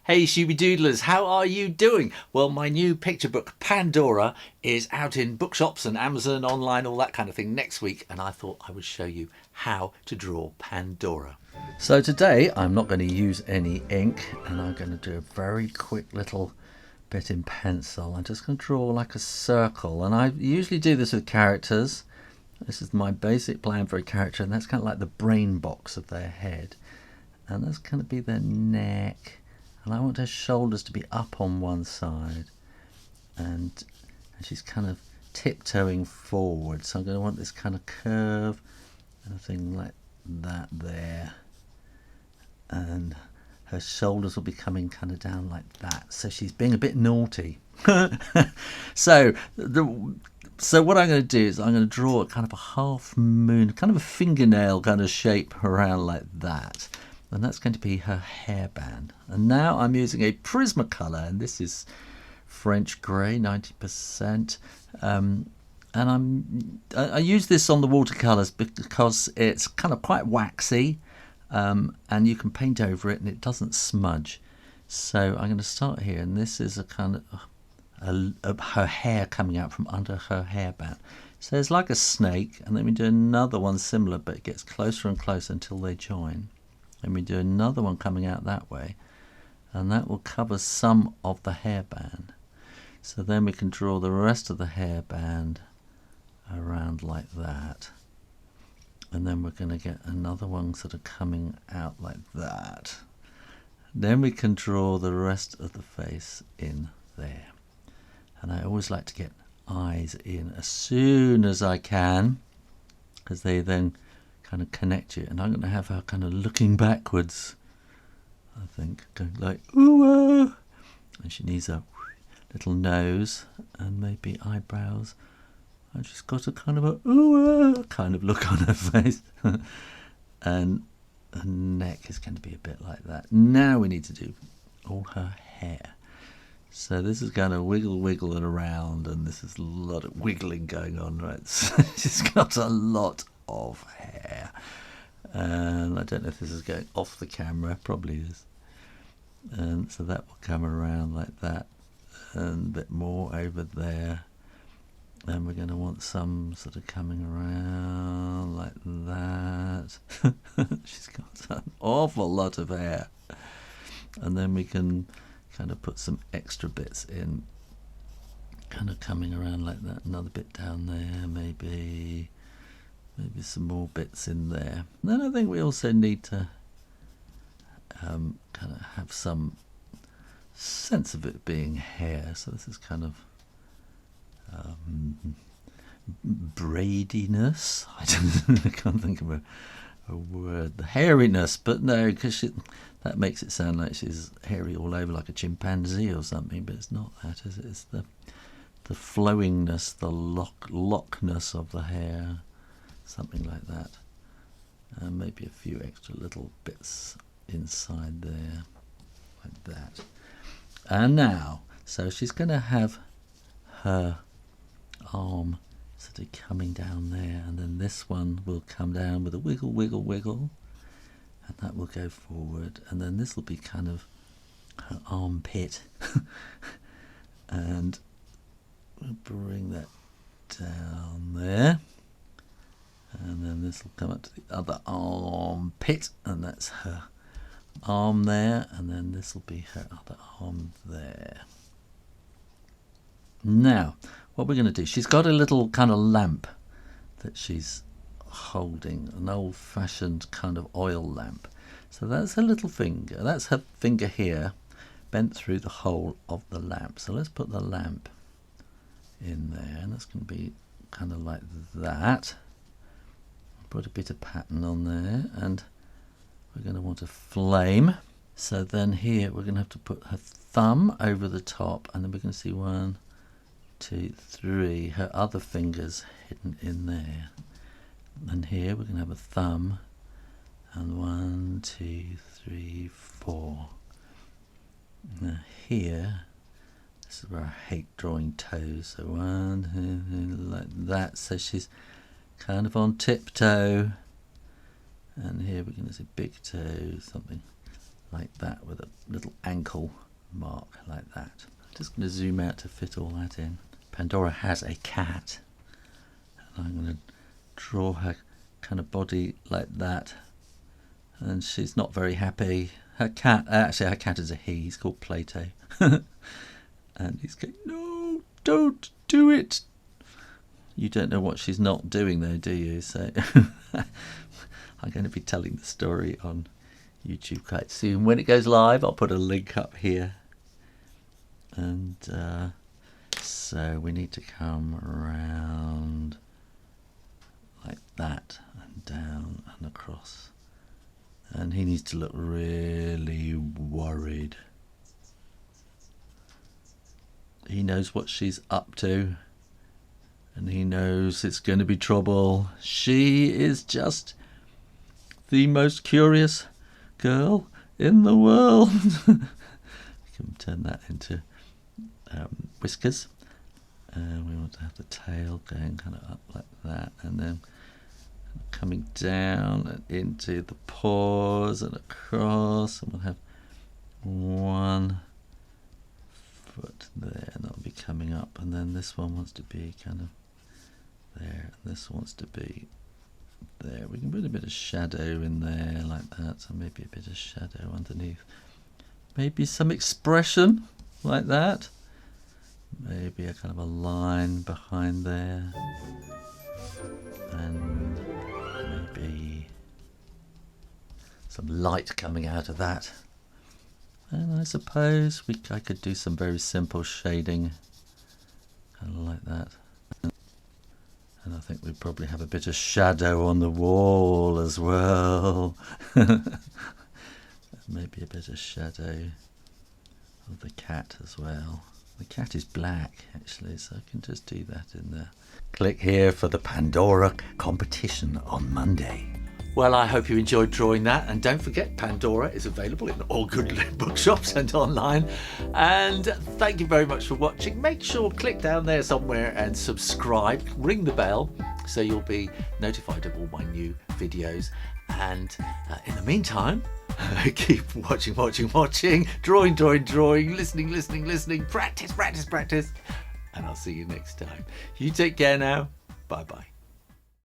Hey Shooby-Doodlers, how are you doing? Well, my new picture book, Pandora, is out in bookshops and Amazon, online, all that kind of thing next week, and I thought I would show you how to draw Pandora. So today I'm not going to use any ink, and I'm going to do a very quick little bit in pencil. I'm just going to draw like a circle, and I usually do this with characters. This is my basic plan for a character, and that's kind of like the brain box of their head, and that's going to be their neck. And I want her shoulders to be up on one side, and she's kind of tiptoeing forward, so I'm going to want this kind of curve and a thing like that there, and her shoulders will be coming kind of down like that, so she's being a bit naughty. So what I'm going to do is I'm going to draw a kind of a half moon, kind of a fingernail kind of shape around like that. And that's going to be her hairband. And now I'm using a Prismacolor, and this is French grey, 90%. And I use this on the watercolours because it's kind of quite waxy, and you can paint over it and it doesn't smudge. So I'm going to start here, and this is a kind of her hair coming out from under her hairband. So it's like a snake, and then we do another one similar, but it gets closer and closer until they join. And we do another one coming out that way, and that will cover some of the hairband. So then we can draw the rest of the hairband around like that, and then we're going to get another one sort of coming out like that. Then we can draw the rest of the face in there, and I always like to get eyes in as soon as I can, because they then kind of connect you. And I'm going to have her kind of looking backwards, I think, going like ooh, and she needs a little nose and maybe eyebrows. And she's got a kind of a ooh kind of look on her face, and her neck is going to be a bit like that. Now we need to do all her hair. So this is going to wiggle around, and this is a lot of wiggling going on, right? So she's got a lot of hair, and I don't know if this is going off the camera, probably is, and so that will come around like that, and a bit more over there, and we're going to want some sort of coming around like that. She's got an awful lot of hair, and then we can kind of put some extra bits in, kind of coming around like that, another bit down there, maybe some more bits in there. And then I think we also need to kind of have some sense of it being hair. So this is kind of braidiness. I can't think of a word. The hairiness, but no, because that makes it sound like she's hairy all over, like a chimpanzee or something. But it's not that, is it? It's the flowingness, the lockness of the hair. Something like that, and maybe a few extra little bits inside there, like that. And now, so she's going to have her arm sort of coming down there, and then this one will come down with a wiggle, and that will go forward, and then this will be kind of her armpit, and we'll bring that down there. And then this will come up to the other armpit, and that's her arm there, and then this will be her other arm there. Now, what we're going to do, she's got a little kind of lamp that she's holding, an old-fashioned kind of oil lamp. So that's her little finger, that's her finger here, bent through the hole of the lamp. So let's put the lamp in there, and that's going to be kind of like that. Put a bit of pattern on there, and we're going to want a flame. So then here we're going to have to put her thumb over the top, and then we're going to see 1, 2, 3, her other fingers hidden in there. And here we're going to have a thumb, and 1, 2, 3, 4. Now here, this is where I hate drawing toes, so 1, like that. So she's kind of on tiptoe, and here we're going to say big toe, something like that with a little ankle mark like that. I'm just going to zoom out to fit all that in. Pandora has a cat, and I'm going to draw her kind of body like that, and she's not very happy. Her cat, actually her cat is a he, he's called Plato, and he's going, no, don't do it. You don't know what she's not doing though, do you? So I'm going to be telling the story on YouTube quite soon. When it goes live, I'll put a link up here. And so we need to come around like that and down and across. And he needs to look really worried. He knows what she's up to. And he knows it's going to be trouble. She is just the most curious girl in the world. You can turn that into whiskers. And we want to have the tail going kind of up like that. And then coming down and into the paws and across. And we'll have one foot there. And that'll be coming up. And then this one wants to be kind of there, and this wants to be there. We can put a bit of shadow in there like that, so maybe a bit of shadow underneath, maybe some expression like that, maybe a kind of a line behind there, and maybe some light coming out of that. And I suppose I could do some very simple shading kind of like that. And I think we probably have a bit of shadow on the wall as well. Maybe a bit of shadow of the cat as well. The cat is black actually, so I can just do that in there. Click here for the Pandora competition on Monday. Well, I hope you enjoyed drawing that, and don't forget Pandora is available in all good bookshops and online. And thank you very much for watching. Make sure click down there somewhere and subscribe, ring the bell so you'll be notified of all my new videos. And in the meantime, keep watching, drawing, listening, practice, and I'll see you next time. You take care now. Bye bye.